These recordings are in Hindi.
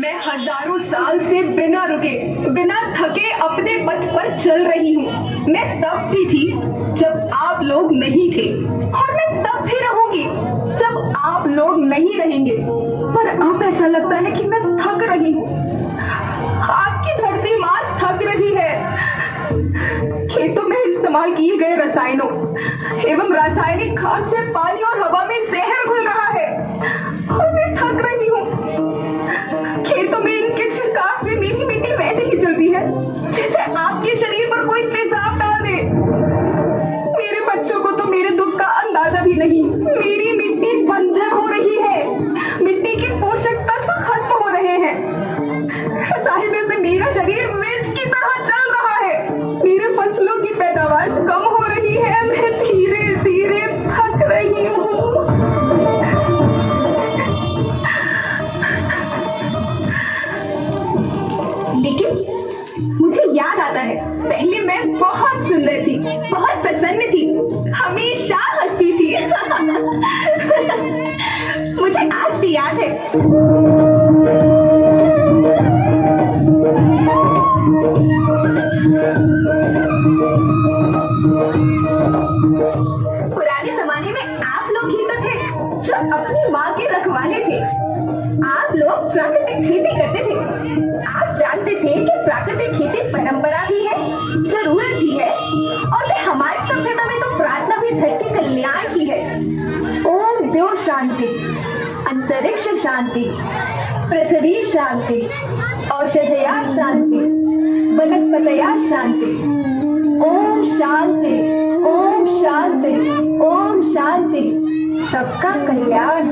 मैं हजारों साल से बिना रुके बिना थके अपने पथ पर चल रही हूँ। मैं तब भी थी जब आप लोग नहीं थे और मैं तब भी रहूंगी जब आप लोग नहीं रहेंगे। पर अब ऐसा लगता है कि मैं थक रही हूँ। आपकी धरती माँ थक रही है। खेतों में इस्तेमाल किए गए रसायनों एवं रासायनिक खाद से पानी और हवा में जहर घुल रहा है और मैं थक रही हूँ। खेतों में इनके छिड़काव से मेरी मिट्टी वैसे ही चलती है जैसे आपके शरीर पर कोई तेजाब डाल दे। मेरे बच्चों को तो मेरे दुख का अंदाजा भी नहीं। मेरी मिट्टी बंजर हो रही है, मिट्टी के पोषक तत्व खत्म हो रहे हैं। साहिबे से मेरा शरीर मिर्च की तरह चल रहा है। मेरे फसलों की पैदावार कम हो रही है। मैं धीरे धीरे थक रही हूँ। लेकिन मुझे याद आता है, पहले मैं बहुत सुंदर थी, बहुत प्रसन्न थी, हमेशा हंसती थी। मुझे आज भी याद है। पुराने जमाने में आप लोग ही तो थे जो अपनी माँ के रखवाले थे। आप लोग प्राकृतिक खेती करते थे। आप जानते थे कि प्राकृतिक खेती परंपरा भी है, जरूरत भी है और वे हमारी सभ्यता में तो प्रार्थना भी धरती कल्याण की है। ओम द्यो शांति, अंतरिक्ष शांति, पृथ्वी शांति, औषधया शांति, वनस्पतया शांति। ओम शांति, ओम शांति, ओम शांति। सबका कल्याण।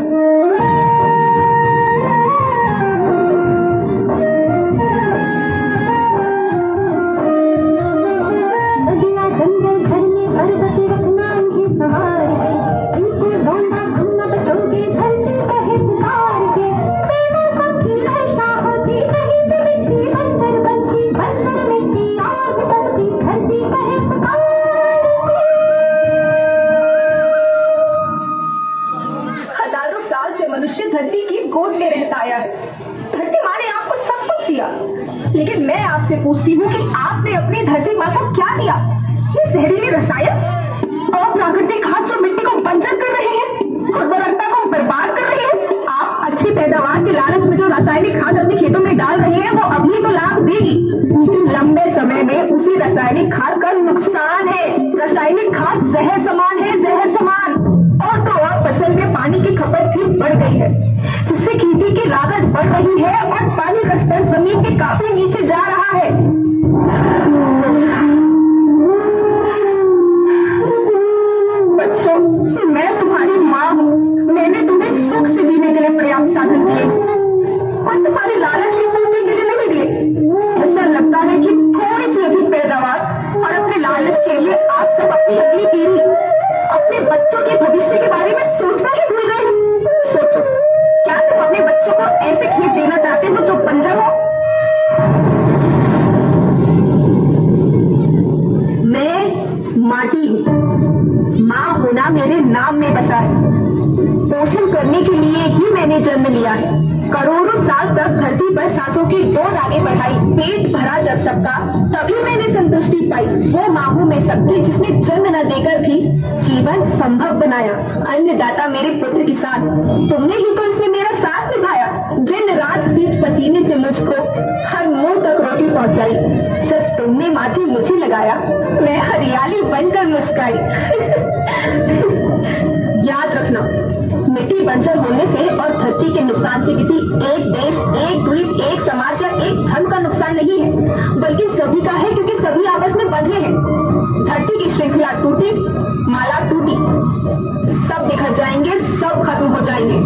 मनुष्य धरती की गोद में रहता आया है। धरती माँ ने आपको सब कुछ दिया, लेकिन मैं आपसे पूछती हूँ कि आपने अपनी धरती माँ को क्या दिया? ये जहरीले रसायन और प्राकृतिक खाद जो मिट्टी को बंजर कर रहे हैं, उर्वरकता को बर्बाद कर रहे हैं। आप अच्छी पैदावार के लालच में जो रासायनिक खाद अपने खेतों में डाल रहे हैं वो अभी तो लाभ देगी, लेकिन लंबे समय में उसी रासायनिक खाद का नुकसान है। रासायनिक खाद जहर समान है, जहर समान। और तो और फसल में पानी की खपत भी बढ़ गई है, जिससे खेती की लागत बढ़ रही है और पानी का स्तर जमीन के काफी नीचे जा रहा है। बच्चों, मैं तुम्हारी माँ हूँ। मैंने तुम्हें सुख से जीने के लिए पर्याप्त साधन दिए और तुम्हारी लालच की पूर्ति के लिए नहीं दिए। ऐसा लगता है कि थोड़ी सी अधिक पैदावार और अपने लालच के लिए आप सब अपनी अगली पीढ़ी, अपने बच्चों के भविष्य के बारे में सोचना ही भूल गए। सोचो, क्या तुम अपने बच्चों को ऐसे खेत देना चाहते हो जो बंजर हो? मैं माटी हूँ। माँ होना मेरे नाम में बसा है। पोषण करने के लिए ही मैंने जन्म लिया है। करोड़ों साल तक धरती पर सांसों की डोर आगे बढ़ाई। पेट भरा जब सबका, तभी मैंने संतुष्टि पाई। वो माँ हूँ मैं सबकी, जिसने जन्म न देकर भी जीवन संभव बनाया। अन्नदाता मेरे पुत्र किसान, तुमने ही तो इसमें मेरा साथ निभाया। दिन रात सींच पसीने से मुझको हर मुंह तक रोटी पहुंचाई। जब तुमने माथे मुझे लगाया, मैं हरियाली बनकर मुस्काई। याद रखना, मिट्टी बंजर होने से और धरती के नुकसान से किसी एक देश, एक द्वीप, एक समाज या एक धर्म का नुकसान नहीं है, बल्कि सभी का है, क्योंकि सभी आपस में बंधे हैं। धरती की श्रृंखला टूटी, माला टूटी, सब बिखर जाएंगे, सब खत्म हो जाएंगे।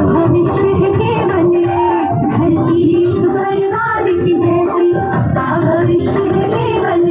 भविष्य है केवल धरती परिवार की जैसी, सबका भविष्य है केवल।